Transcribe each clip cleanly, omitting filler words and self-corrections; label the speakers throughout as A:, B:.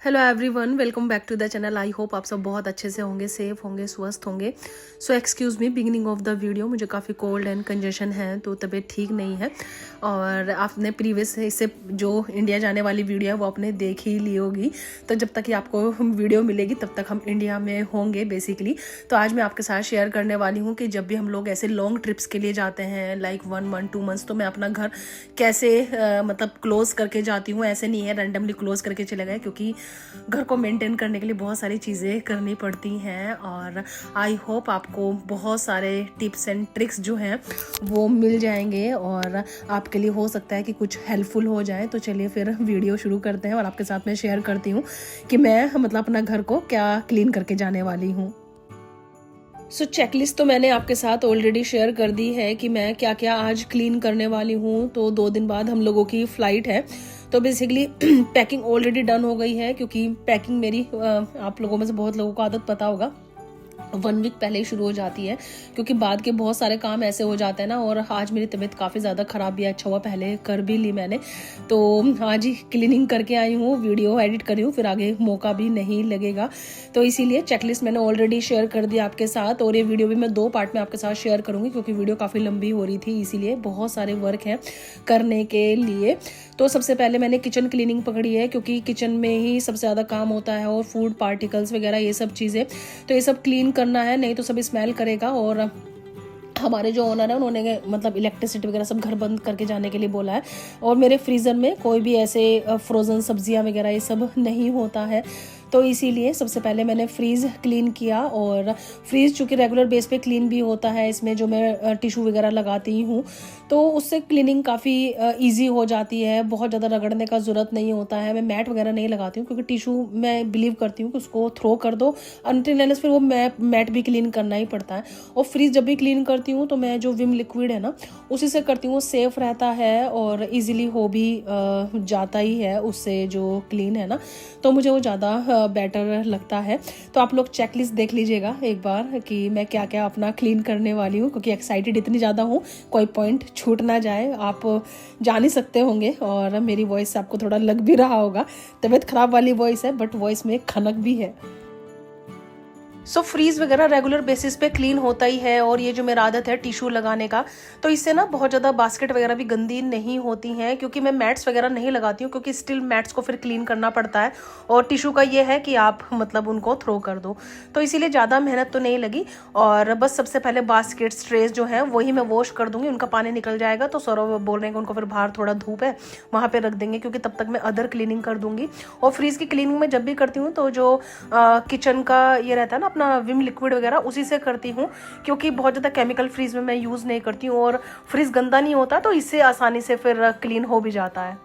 A: Hello everyone, welcome back to the channel. I hope आप सब बहुत अच्छे से होंगे, सेफ होंगे, स्वस्थ होंगे। So excuse me beginning of the video, मुझे काफ़ी कोल्ड एंड कंजेशन है, तो तबीयत ठीक नहीं है। और आपने प्रीवियस इससे जो इंडिया जाने वाली वीडियो है वो आपने देख ही ली होगी। तो जब तक कि आपको वीडियो मिलेगी तब तक हम इंडिया में होंगे बेसिकली। तो आज मैं आपके साथ शेयर करने वाली हूँ कि जब भी हम लोग ऐसे लॉन्ग ट्रिप्स के लिए जाते हैं, लाइक 1 मंथ 2 मंथ्स, तो मैं अपना घर कैसे मतलब क्लोज करके जाती हूँ। ऐसे नहीं है रैंडमली क्लोज करके चले गए, क्योंकि घर को मेंटेन करने के लिए बहुत सारी चीज़ें करनी पड़ती हैं। और आई होप आपको बहुत सारे टिप्स एंड ट्रिक्स जो हैं वो मिल जाएंगे और आपके लिए हो सकता है कि कुछ हेल्पफुल हो जाए। तो चलिए फिर वीडियो शुरू करते हैं और आपके साथ मैं शेयर करती हूँ कि मैं मतलब अपना घर को क्या क्लीन करके जाने वाली हूँ। सो चेकलिस्ट तो मैंने आपके साथ ऑलरेडी शेयर कर दी है कि मैं क्या क्या आज क्लीन करने वाली हूँ। तो 2 दिन बाद हम लोगों की फ़्लाइट है, तो बेसिकली पैकिंग ऑलरेडी डन हो गई है। क्योंकि पैकिंग मेरी आप लोगों में से बहुत लोगों को आदत पता होगा 1 वीक पहले ही शुरू हो जाती है, क्योंकि बाद के बहुत सारे काम ऐसे हो जाते हैं ना। और आज मेरी तबीयत काफ़ी ज़्यादा ख़राब भी है, अच्छा हुआ पहले कर भी ली मैंने। तो आज ही क्लीनिंग करके आई हूँ, वीडियो एडिट करी हूँ, फिर आगे मौका भी नहीं लगेगा। तो इसीलिए चेकलिस्ट मैंने ऑलरेडी शेयर कर दिया आपके साथ। और ये वीडियो भी मैं 2 पार्ट में आपके साथ शेयर करूँगी, क्योंकि वीडियो काफ़ी लंबी हो रही थी, इसीलिए बहुत सारे वर्क हैं करने के लिए। तो सबसे पहले मैंने किचन क्लीनिंग पकड़ी है, क्योंकि किचन में ही सबसे ज़्यादा काम होता है, और फूड पार्टिकल्स वगैरह ये सब चीज़ें, तो ये सब क्लीन करना है, नहीं तो सब स्मेल करेगा। और हमारे जो ओनर है उन्होंने मतलब इलेक्ट्रिसिटी वगैरह सब घर बंद करके जाने के लिए बोला है। और मेरे फ्रीज़र में कोई भी ऐसे फ्रोज़न सब्जियां वगैरह ये सब नहीं होता है, तो इसीलिए सबसे पहले मैंने फ्रीज़ क्लीन किया। और फ्रीज़ चूँकि रेगुलर बेस पे क्लीन भी होता है, इसमें जो मैं टिशू वगैरह लगाती हूँ, तो उससे क्लीनिंग काफ़ी ईजी हो जाती है, बहुत ज़्यादा रगड़ने का ज़रूरत नहीं होता है। मैं मैट वगैरह नहीं लगाती हूँ, क्योंकि टिशू मैं बिलीव करती हूँ कि उसको थ्रो कर दो अनटिल फिर वो मैट भी क्लीन करना ही पड़ता है। और फ्रीज़ जब भी क्लीन करती हूँ तो मैं जो विम लिक्विड है ना उसी से करती हूँ, सेफ़ रहता है और ईजिली हो भी जाता ही है उससे जो क्लीन है ना, तो मुझे वो ज़्यादा बेटर लगता है। तो आप लोग चेकलिस्ट देख लीजिएगा एक बार कि मैं क्या क्या अपना क्लीन करने वाली हूँ, क्योंकि एक्साइटेड इतनी ज़्यादा हूँ, कोई पॉइंट छूट ना जाए। आप जान ही सकते होंगे, और मेरी वॉइस आपको थोड़ा लग भी रहा होगा, तबीयत खराब वाली वॉइस है, बट वॉइस में खनक भी है। सो फ्रीज वगैरह रेगुलर बेसिस पे क्लीन होता ही है। और ये जो मेरा आदत है टिशू लगाने का, तो इससे ना बहुत ज़्यादा बास्केट वगैरह भी गंदी नहीं होती हैं, क्योंकि मैं मैट्स वगैरह नहीं लगाती हूँ, क्योंकि स्टिल मैट्स को फिर क्लीन करना पड़ता है। और टिशू का ये है कि आप मतलब उनको थ्रो कर दो, तो इसीलिए ज़्यादा मेहनत तो नहीं लगी। और बस सबसे पहले बास्केट ट्रेस जो है वही मैं वॉश कर दूंगी, उनका पानी निकल जाएगा। तो सौरभ बोल रहे हैं कि उनको फिर बाहर थोड़ा धूप है वहाँ पर रख देंगे, क्योंकि तब तक मैं अदर क्लीनिंग कर दूंगी। और फ्रीज की क्लीनिंग में जब भी करती हूँ तो जो किचन का ये रहता है ना अपना विम लिक्विड वगैरह, उसी से करती हूँ, क्योंकि बहुत ज़्यादा केमिकल फ्रीज में मैं यूज़ नहीं करती हूँ, और फ्रीज गंदा नहीं होता, तो इससे आसानी से फिर क्लीन हो भी जाता है।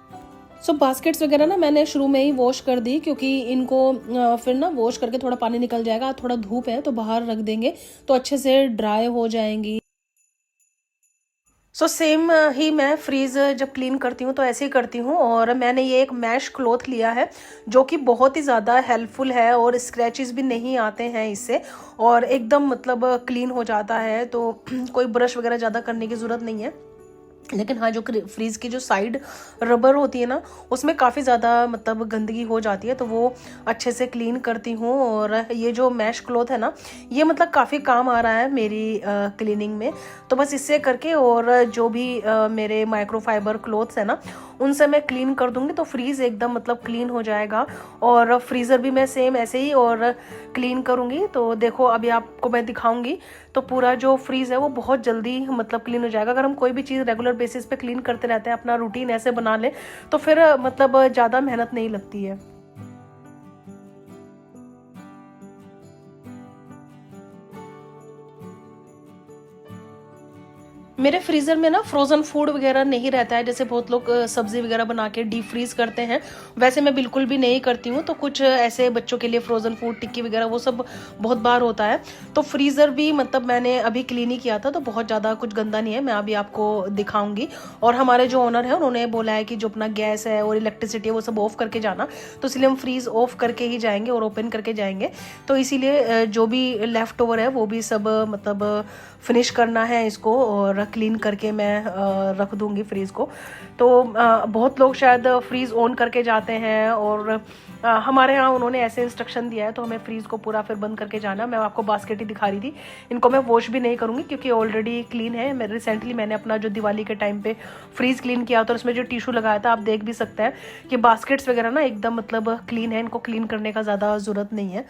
A: सो बास्केट्स वगैरह ना मैंने शुरू में ही वॉश कर दी, क्योंकि इनको फिर ना वॉश करके थोड़ा पानी निकल जाएगा, थोड़ा धूप है तो बाहर रख देंगे तो अच्छे से ड्राई हो जाएंगी। सो सेम ही मैं फ्रीज जब क्लीन करती हूँ तो ऐसे ही करती हूँ। और मैंने ये एक मैश क्लॉथ लिया है, जो कि बहुत ही ज़्यादा हेल्पफुल है, और स्क्रैचेस भी नहीं आते हैं इससे, और एकदम मतलब क्लीन हो जाता है। तो कोई ब्रश वगैरह ज़्यादा करने की ज़रूरत नहीं है। लेकिन हाँ, जो फ्रीज की जो साइड रबर होती है ना उसमें काफ़ी ज़्यादा मतलब गंदगी हो जाती है, तो वो अच्छे से क्लीन करती हूँ। और ये जो मैश क्लॉथ है ना, ये मतलब काफ़ी काम आ रहा है मेरी क्लीनिंग में। तो बस इससे करके, और जो भी मेरे माइक्रोफाइबर क्लॉथ्स है ना उनसे मैं क्लीन कर दूंगी, तो फ्रीज एकदम मतलब क्लीन हो जाएगा। और फ्रीज़र भी मैं सेम ऐसे ही और क्लीन करूँगी। तो देखो अभी आपको मैं दिखाऊंगी, तो पूरा जो फ्रीज है वो बहुत जल्दी मतलब क्लीन हो जाएगा। अगर हम कोई भी चीज़ रेगुलर बेसिस पे क्लीन करते रहते हैं, अपना रूटीन ऐसे बना ले, तो फिर मतलब ज़्यादा मेहनत नहीं लगती है। मेरे फ्रीज़र में ना फ्रोज़न फूड वगैरह नहीं रहता है, जैसे बहुत लोग सब्ज़ी वगैरह बना के डीप फ्रीज़ करते हैं, वैसे मैं बिल्कुल भी नहीं करती हूँ। तो कुछ ऐसे बच्चों के लिए फ्रोज़न फूड टिक्की वगैरह वो सब बहुत बार होता है। तो फ्रीज़र भी मतलब मैंने अभी क्लीन ही किया था, तो बहुत ज़्यादा कुछ गंदा नहीं है, मैं अभी आपको दिखाऊंगी। और हमारे जो ओनर है उन्होंने बोला है कि जो अपना गैस है और इलेक्ट्रिसिटी है वो सब ऑफ करके जाना, तो इसलिए हम फ्रीज़ ऑफ करके ही जाएंगे और ओपन करके जाएंगे। तो इसीलिए जो भी लेफ़्ट ओवर है वो भी सब मतलब फिनिश करना है इसको और क्लीन करके मैं रख दूँगी फ्रीज़ को। तो बहुत लोग शायद फ्रीज़ ऑन करके जाते हैं और हमारे यहाँ उन्होंने ऐसे इंस्ट्रक्शन दिया है, तो हमें फ्रीज़ को पूरा फिर बंद करके जाना। मैं आपको बास्केट ही दिखा रही थी, इनको मैं वॉश भी नहीं करूँगी क्योंकि ऑलरेडी क्लीन है। मैं रिसेंटली मैंने अपना जो दिवाली के टाइम पे फ्रीज़ क्लीन किया था, उसमें जो टिशू लगाया था, आप देख भी सकते हैं कि बास्केट्स वगैरह ना एकदम मतलब क्लीन है, इनको क्लीन करने का ज़्यादा ज़रूरत नहीं है।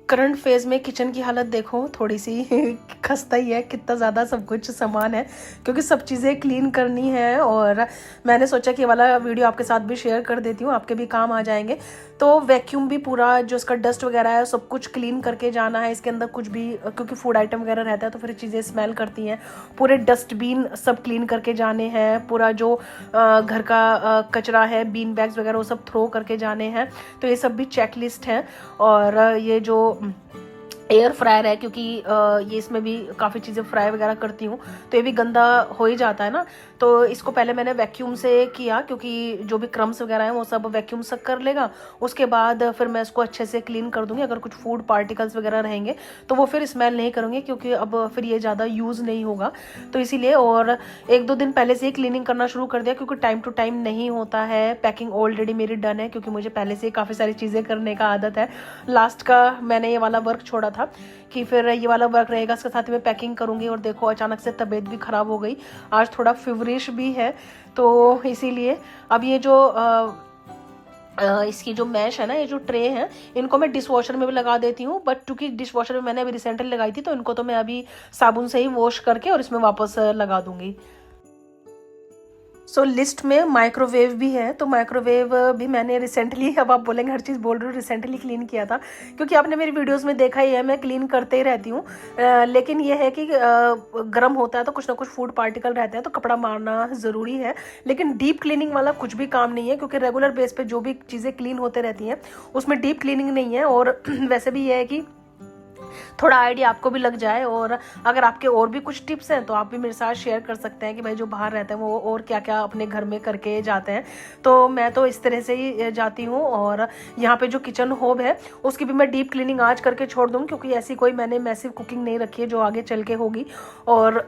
A: करंट फेज़ में किचन की हालत देखो, थोड़ी सी खस्ता ही है, कितना ज़्यादा सब कुछ सामान है क्योंकि सब चीज़ें क्लीन करनी है। और मैंने सोचा कि ये वाला वीडियो आपके साथ भी शेयर कर देती हूँ, आपके भी काम आ जाएंगे। तो वैक्यूम भी पूरा जो इसका डस्ट वगैरह है सब कुछ क्लीन करके जाना है। इसके अंदर कुछ भी, क्योंकि फूड आइटम वगैरह रहता है तो फिर चीज़ें स्मेल करती हैं। पूरे डस्टबिन सब क्लीन करके जाने हैं। पूरा जो घर का कचरा है, बीन बैग्स वगैरह, वो सब थ्रो करके जाने हैं। तो ये सब भी चेक लिस्ट है। और ये जो एयर फ्रायर है, क्योंकि ये इसमें भी काफ़ी चीज़ें फ्राई वगैरह करती हूँ, तो ये भी गंदा हो ही जाता है ना। तो इसको पहले मैंने वैक्यूम से किया क्योंकि जो भी क्रम्स वगैरह हैं वो सब वैक्यूम सक कर लेगा। उसके बाद फिर मैं इसको अच्छे से क्लीन कर दूँगी। अगर कुछ फूड पार्टिकल्स वगैरह रहेंगे तो वो फिर स्मेल नहीं करूँगी क्योंकि अब फिर ये ज़्यादा यूज़ नहीं होगा, तो इसीलिए। और 1-2 दिन पहले से ही क्लीनिंग करना शुरू कर दिया क्योंकि टाइम टू टाइम नहीं होता है। पैकिंग ऑलरेडी मेरी डन है क्योंकि मुझे पहले से ही काफ़ी सारी चीज़ें करने का आदत है। लास्ट का मैंने ये वाला वर्क छोड़ा था कि फिर ये वाला वर्क रहेगा, इसके साथ में पैकिंग करूँगी। और देखो अचानक से तबीयत भी ख़राब हो गई, आज थोड़ा फीवरिश भी है, तो इसीलिए अब ये जो इसकी जो मैश है ना, ये जो ट्रे है, इनको मैं डिश वॉशर में भी लगा देती हूँ। बट चूंकि डिश वॉशर में मैंने अभी रिसेंटली लगाई थी, तो इनको तो मैं अभी साबुन से ही वॉश करके और इसमें वापस लगा दूंगी। सो लिस्ट में माइक्रोवेव भी है, तो माइक्रोवेव भी मैंने रिसेंटली, अब आप बोलेंगे हर चीज़ बोल रही हूँ, रिसेंटली क्लीन किया था क्योंकि आपने मेरी वीडियोस में देखा ही है, मैं क्लीन करते ही रहती हूँ। लेकिन ये है कि गर्म होता है तो कुछ ना कुछ फूड पार्टिकल रहते हैं, तो कपड़ा मारना ज़रूरी है। लेकिन डीप क्लीनिंग वाला कुछ भी काम नहीं है क्योंकि रेगुलर बेस पे जो भी चीज़ें क्लीन होते रहती हैं उसमें डीप क्लीनिंग नहीं है। और वैसे भी ये है कि थोड़ा आइडिया आपको भी लग जाए। और अगर आपके और भी कुछ टिप्स हैं तो आप भी मेरे साथ शेयर कर सकते हैं कि भाई जो बाहर रहते हैं वो और क्या क्या अपने घर में करके जाते हैं। तो मैं तो इस तरह से ही जाती हूँ। और यहाँ पे जो किचन होब है उसकी भी मैं डीप क्लीनिंग आज करके छोड़ दूँ क्योंकि ऐसी कोई मैंने मैसिव कुकिंग नहीं रखी है जो आगे चल के होगी। और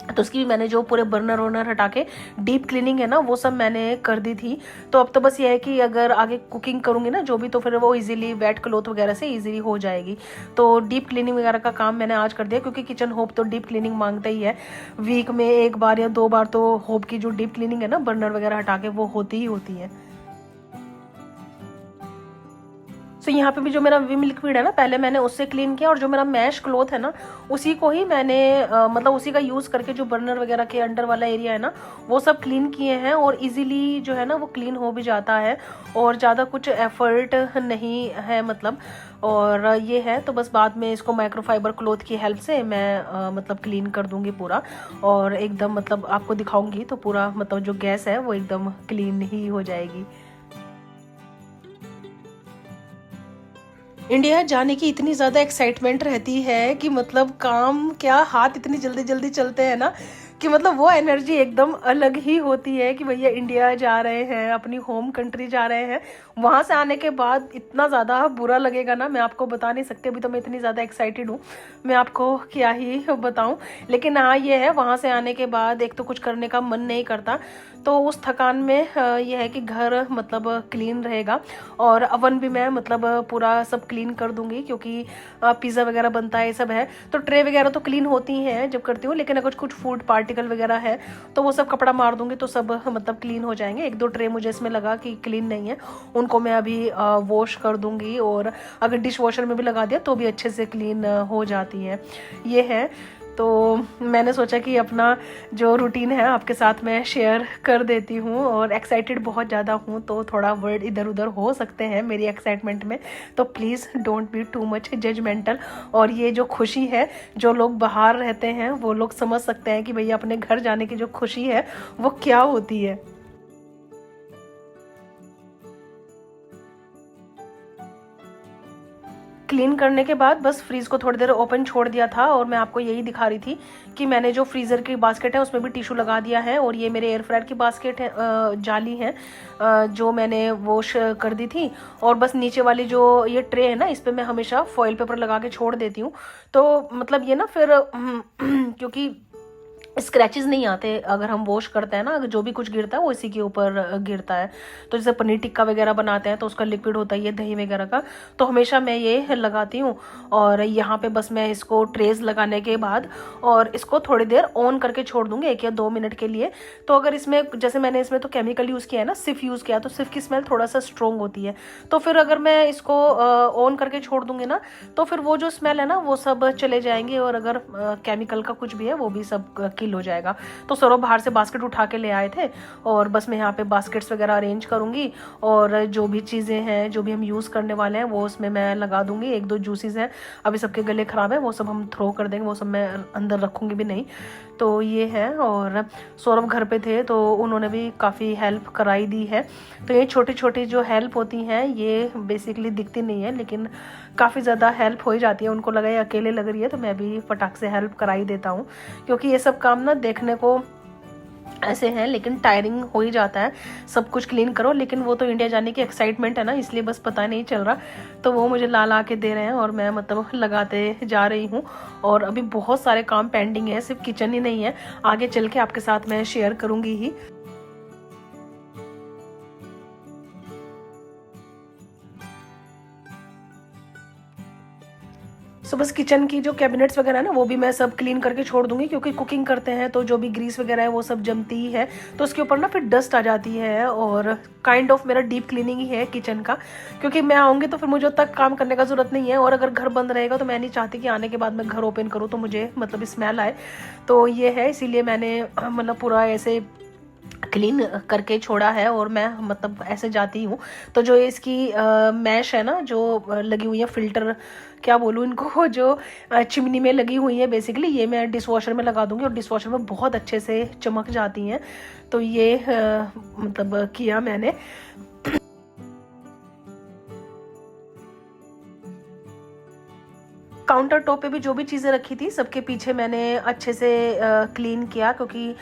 A: तो उसकी भी मैंने जो पूरे बर्नर वर्नर हटा के डीप क्लीनिंग है ना वो सब मैंने कर दी थी। तो अब तो बस ये है कि अगर आगे कुकिंग करूँगी ना जो भी, तो फिर वो इजीली वेट क्लॉथ वगैरह से इजीली हो जाएगी। तो डीप क्लीनिंग वगैरह का काम मैंने आज कर दिया क्योंकि किचन होब तो डीप क्लीनिंग मांगता ही है। वीक में 1 बार या 2 बार तो होब की जो डीप क्लीनिंग है ना, बर्नर वगैरह हटा के, वो होती ही होती है। सो यहाँ पे भी जो मेरा विम लिक्विड है ना, पहले मैंने उससे क्लीन किया। और जो मेरा मैश क्लॉथ है ना, उसी को ही मैंने मतलब उसी का यूज़ करके जो बर्नर वगैरह के अंडर वाला एरिया है ना वो सब क्लीन किए हैं। और इजीली जो है ना वो क्लीन हो भी जाता है और ज़्यादा कुछ एफर्ट नहीं है मतलब। और ये है तो बस बाद में इसको माइक्रोफाइबर क्लॉथ की हेल्प से मैं मतलब क्लीन कर दूंगी पूरा। और एकदम मतलब आपको दिखाऊंगी तो पूरा मतलब जो गैस है वो एकदम क्लीन ही हो जाएगी। इंडिया जाने की इतनी ज़्यादा एक्साइटमेंट रहती है कि मतलब काम क्या, हाथ इतनी जल्दी जल्दी चलते हैं ना कि मतलब वो एनर्जी एकदम अलग ही होती है कि भैया इंडिया जा रहे हैं, अपनी होम कंट्री जा रहे हैं। वहाँ से आने के बाद इतना ज़्यादा बुरा लगेगा ना, मैं आपको बता नहीं सकती। अभी तो मैं इतनी ज़्यादा एक्साइटेड हूँ, मैं आपको क्या ही बताऊँ। लेकिन हाँ ये है, वहाँ से आने के बाद एक तो कुछ करने का मन नहीं करता, तो उस थकान में ये है कि घर मतलब क्लीन रहेगा। और अवन भी मैं मतलब पूरा सब क्लीन कर दूंगी क्योंकि पिज़्ज़ा वगैरह बनता है, ये सब है। तो ट्रे वगैरह तो क्लीन होती हैं जब करती हूँ, लेकिन अगर कुछ फूड पार्टिकल वगैरह है तो वो सब कपड़ा मार दूंगी तो सब मतलब क्लीन हो जाएंगे। 1-2 ट्रे मुझे इसमें लगा कि क्लीन नहीं है, उनको मैं अभी वॉश कर दूंगी। और अगर डिश वॉशर में भी लगा दिया तो भी अच्छे से क्लीन हो जाती है। ये है, तो मैंने सोचा कि अपना जो रूटीन है आपके साथ मैं शेयर कर देती हूँ। और एक्साइटेड बहुत ज़्यादा हूँ तो थोड़ा वर्ड इधर उधर हो सकते हैं मेरी एक्साइटमेंट में, तो please don't be too much judgemental. और ये जो खुशी है, जो लोग बाहर रहते हैं वो लोग समझ सकते हैं कि भैया अपने घर जाने की जो खुशी है वो क्या होती है। क्लीन करने के बाद बस फ्रीज को थोड़ी देर ओपन छोड़ दिया था और मैं आपको यही दिखा रही थी कि मैंने जो फ्रीज़र की बास्केट है उसमें भी टिश्यू लगा दिया है। और ये मेरे एयर फ्रायर की बास्केट है, जाली है, जो मैंने वॉश कर दी थी। और बस नीचे वाली जो ये ट्रे है ना, इस पर मैं हमेशा फॉइल पेपर लगा के छोड़ देती हूँ। तो मतलब ये ना फिर क्योंकि स्क्रैचेस नहीं आते अगर हम वॉश करते हैं ना, अगर जो भी कुछ गिरता है वो इसी के ऊपर गिरता है। तो जैसे पनीर टिक्का वगैरह बनाते हैं तो उसका लिक्विड होता है ये, दही वगैरह का, तो हमेशा मैं ये लगाती हूँ। और यहाँ पे बस मैं इसको ट्रेस लगाने के बाद और इसको थोड़ी देर ऑन करके छोड़ दूंगी 1 या 2 मिनट के लिए। तो अगर इसमें जैसे मैंने इसमें तो केमिकल यूज़ किया है ना, सिर्फ यूज़ किया, तो सिर्फ की स्मेल थोड़ा सा स्ट्रॉन्ग होती है। तो फिर अगर मैं इसको ऑन करके छोड़ दूंगी ना, तो फिर वो जो स्मेल है ना वो सब चले जाएंगे और अगर केमिकल का कुछ भी है वो भी सब किल हो जाएगा। तो सौरभ बाहर से बास्केट उठा के ले आए थे और बस मैं यहाँ पे बास्केट्स वगैरह अरेंज करूंगी और जो भी चीज़ें हैं जो भी हम यूज़ करने वाले हैं वो उसमें मैं लगा दूंगी। 1-2 जूसेस हैं, अभी सबके गले ख़राब है, वो सब हम थ्रो कर देंगे, वो सब मैं अंदर रखूँगी भी नहीं। तो ये है। और सौरभ घर पे थे तो उन्होंने भी काफ़ी हेल्प कराई दी है। तो ये छोटी छोटी जो हेल्प होती हैं ये बेसिकली दिखती नहीं है, लेकिन काफ़ी ज़्यादा हेल्प हो ही जाती है। उनको लगा ये अकेले लग रही है तो मैं भी फटाक से हेल्प करा ही देता हूँ, क्योंकि ये सब काम ना देखने को ऐसे हैं लेकिन टायरिंग हो ही जाता है सब कुछ क्लीन करो। लेकिन वो तो इंडिया जाने की एक्साइटमेंट है ना, इसलिए बस पता नहीं चल रहा। तो वो मुझे ला के दे रहे हैं और मैं मतलब लगाते जा रही हूँ। और अभी बहुत सारे काम पेंडिंग है, सिर्फ किचन ही नहीं है, आगे चल के आपके साथ मैं शेयर करूँगी ही। सो बस किचन की जो कैबिनेट्स वगैरह है ना वो भी मैं सब क्लीन करके छोड़ दूंगी, क्योंकि कुकिंग करते हैं तो जो भी ग्रीस वगैरह है वो सब जमती ही है, तो उसके ऊपर ना फिर डस्ट आ जाती है। और काइंड ऑफ मेरा डीप क्लीनिंग ही है किचन का, क्योंकि मैं आऊँगी तो फिर मुझे उतना काम करने का जरूरत नहीं है। और अगर घर बंद रहेगा तो मैं नहीं चाहती कि आने के बाद मैं घर ओपन करूँ तो मुझे मतलब स्मेल आए। तो ये है, इसीलिए मैंने मतलब पूरा ऐसे क्लीन करके छोड़ा है। और मैं मतलब ऐसे जाती हूँ तो जो इसकी मैश है ना जो लगी हुई है, फिल्टर क्या बोलूँ इनको, जो चिमनी में लगी हुई है बेसिकली, ये मैं डिश वॉशर में लगा दूंगी और डिश वॉशर में बहुत अच्छे से चमक जाती हैं। तो ये मतलब किया मैंने। काउंटर टॉप पे भी जो भी चीज़ें रखी थी सबके पीछे मैंने अच्छे से क्लीन किया, क्योंकि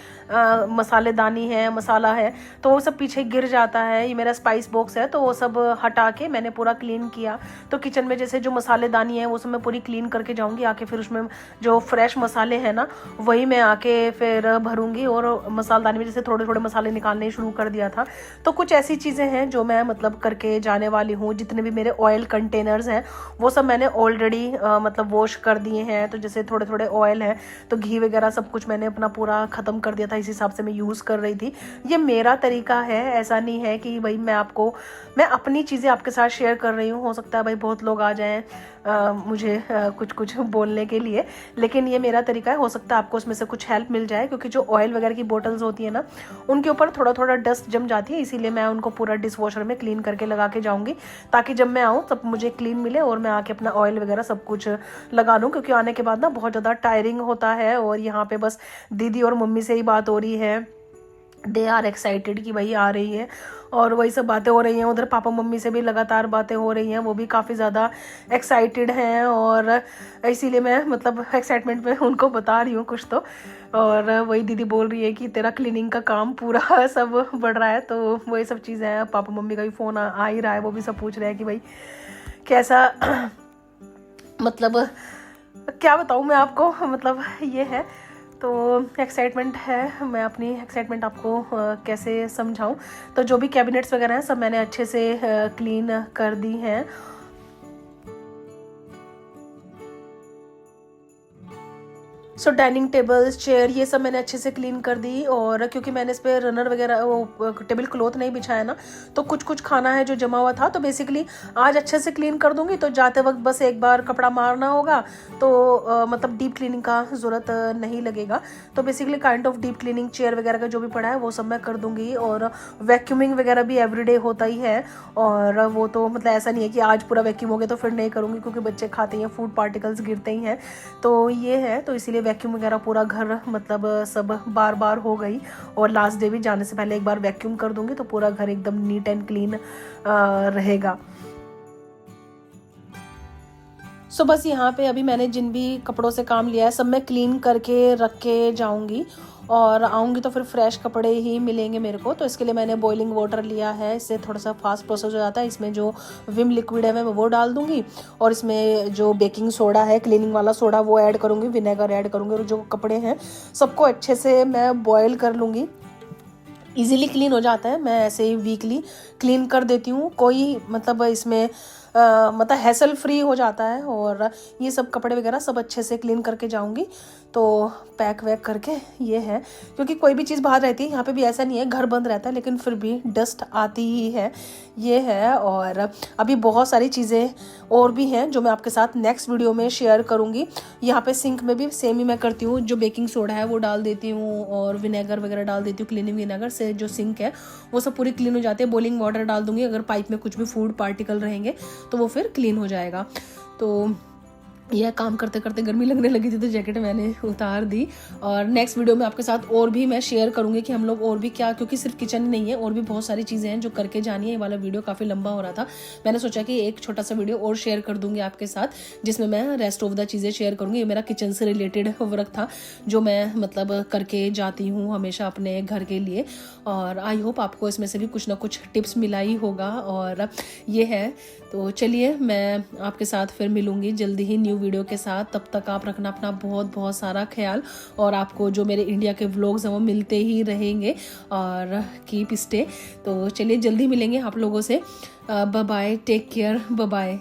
A: मसालेदानी है, मसाला है, तो वो सब पीछे गिर जाता है। ये मेरा स्पाइस बॉक्स है तो वो सब हटा के मैंने पूरा क्लीन किया। तो किचन में जैसे जो मसालेदानी है वो सब मैं पूरी क्लीन करके जाऊंगी आके, फिर उसमें जो फ्रेश मसाले हैं ना वही मैं आके फिर भरूंगी। और मसालेदानी में जैसे थोड़े थोड़े मसाले निकालने शुरू कर दिया था। तो कुछ ऐसी चीज़ें हैं जो मैं मतलब करके जाने वाली हूँ। जितने भी मेरे ऑयल कंटेनर्स हैं वो सब मैंने ऑलरेडी मतलब वॉश कर दिए हैं। तो जैसे थोड़े थोड़े ऑयल है तो घी वगैरह सब कुछ मैंने अपना पूरा ख़त्म कर दिया था, इस हिसाब से मैं यूज़ कर रही थी। ये मेरा तरीका है, ऐसा नहीं है कि भाई मैं अपनी चीज़ें आपके साथ शेयर कर रही हूँ। हो सकता है भाई बहुत लोग आ जाएं मुझे कुछ कुछ बोलने के लिए, लेकिन ये मेरा तरीका है। हो सकता है आपको उसमें से कुछ हेल्प मिल जाए, क्योंकि जो ऑयल वगैरह की बोटल्स होती है ना उनके ऊपर थोड़ा थोड़ा डस्ट जम जाती है, इसीलिए मैं उनको पूरा डिश वॉशर में क्लीन करके लगा के जाऊँगी, ताकि जब मैं आऊँ तब मुझे क्लीन मिले और मैं आके अपना ऑयल वगैरह सब कुछ लगा लूँ। क्योंकि आने के बाद ना बहुत ज़्यादा टायरिंग होता है। और यहाँ पे बस दीदी और मम्मी से ही बात हो रही है, दे आर एक्साइटेड कि भाई आ रही है, और वही सब बातें हो रही हैं। उधर पापा मम्मी से भी लगातार बातें हो रही हैं, वो भी काफ़ी ज़्यादा एक्साइटेड हैं। और इसीलिए मैं मतलब एक्साइटमेंट में उनको बता रही हूँ कुछ तो। और वही दीदी बोल रही है कि तेरा क्लीनिंग का काम पूरा सब बढ़ रहा है। तो वही सब चीज़ें हैं। पापा मम्मी का भी फ़ोन आ ही रहा है, वो भी सब पूछ रहे हैं कि भाई कैसा मतलब क्या बताऊँ मैं आपको, मतलब ये है। तो एक्साइटमेंट है, मैं अपनी एक्साइटमेंट आपको कैसे समझाऊं। तो जो भी कैबिनेट्स वगैरह हैं सब मैंने अच्छे से क्लीन कर दी हैं। सो डाइनिंग टेबल्स, चेयर, ये सब मैंने अच्छे से क्लीन कर दी। और क्योंकि मैंने इस पर रनर वगैरह वो टेबल क्लॉथ नहीं बिछाया ना, तो कुछ कुछ खाना है जो जमा हुआ था, तो बेसिकली आज अच्छे से क्लीन कर दूंगी। तो जाते वक्त बस एक बार कपड़ा मारना होगा, तो मतलब डीप क्लीनिंग का ज़रूरत नहीं लगेगा। तो basically kind of deep cleaning chair वगैरह का जो भी पड़ा है वो सब मैं कर दूंगी। और वैक्यूमिंग वगैरह भी एवरीडे होता ही है। और वो तो मतलब ऐसा नहीं है कि आज पूरा वैक्यूम हो गया तो फिर नहीं करूँगी, क्योंकि बच्चे खाते हैं, फूड पार्टिकल्स गिरते ही हैं। तो ये है, तो इसीलिए वैक्यूम वगैरह पूरा घर मतलब सब बार बार हो गई। और लास्ट डे भी जाने से पहले एक बार वैक्यूम कर दूंगी तो पूरा घर एकदम नीट एंड क्लीन रहेगा। सो बस यहाँ पे अभी मैंने जिन भी कपड़ों से काम लिया है सब मैं क्लीन करके रख के जाऊँगी और आऊँगी तो फिर फ्रेश कपड़े ही मिलेंगे मेरे को। तो इसके लिए मैंने बॉइलिंग वाटर लिया है, इससे थोड़ा सा फास्ट प्रोसेस हो जाता है। इसमें जो विम लिक्विड है मैं वो डाल दूँगी और इसमें जो बेकिंग सोडा है, क्लीनिंग वाला सोडा, वो ऐड करूँगी, विनेगर ऐड करूँगी और जो कपड़े हैं सबको अच्छे से मैं बॉयल कर लूँगी। इजीली क्लीन हो जाता है, मैं ऐसे ही वीकली क्लीन कर देती हूँ। कोई मतलब इसमें मतलब हैसल फ्री हो जाता है और ये सब कपड़े वगैरह सब अच्छे से क्लीन करके जाऊँगी। तो पैक वैक करके ये है, क्योंकि कोई भी चीज़ बाहर रहती है, यहाँ पे भी ऐसा नहीं है घर बंद रहता है लेकिन फिर भी डस्ट आती ही है, ये है। और अभी बहुत सारी चीज़ें और भी हैं जो मैं आपके साथ नेक्स्ट वीडियो में शेयर करूँगी। यहाँ पे सिंक में भी सेम ही मैं करती हूँ, जो बेकिंग सोडा है वो डाल देती हूँ और विनेगर वगैरह डाल देती हूँ। क्लीनिंग विनेगर से जो सिंक है वो सब पूरी क्लीन हो जाती है। बॉइलिंग वाटर डाल दूँगी, अगर पाइप में कुछ भी फूड पार्टिकल रहेंगे तो वो फिर क्लीन हो जाएगा। तो यह काम करते करते गर्मी लगने लगी थी तो जैकेट मैंने उतार दी। और नेक्स्ट वीडियो में आपके साथ और भी मैं शेयर करूंगी कि हम लोग और भी क्या, क्योंकि सिर्फ किचन नहीं है और भी बहुत सारी चीज़ें हैं जो करके जानी है। ये वाला वीडियो काफ़ी लंबा हो रहा था, मैंने सोचा कि एक छोटा सा वीडियो और शेयर कर दूंगी आपके साथ जिसमें मैं रेस्ट ऑफ द चीज़ें शेयर करूंगी। ये मेरा किचन से रिलेटेड वर्क था जो मैं मतलब करके जाती हूँ हमेशा अपने घर के लिए। और आई होप आपको इसमें से भी कुछ ना कुछ टिप्स मिला ही होगा। और ये है, तो चलिए मैं आपके साथ फिर मिलूंगी जल्दी ही न्यू वीडियो के साथ। तब तक आप रखना अपना बहुत बहुत सारा ख्याल और आपको जो मेरे इंडिया के व्लॉग्स हैं वो मिलते ही रहेंगे और कीप स्टे। तो चलिए जल्दी मिलेंगे आप लोगों से। Bye bye, take care, bye bye.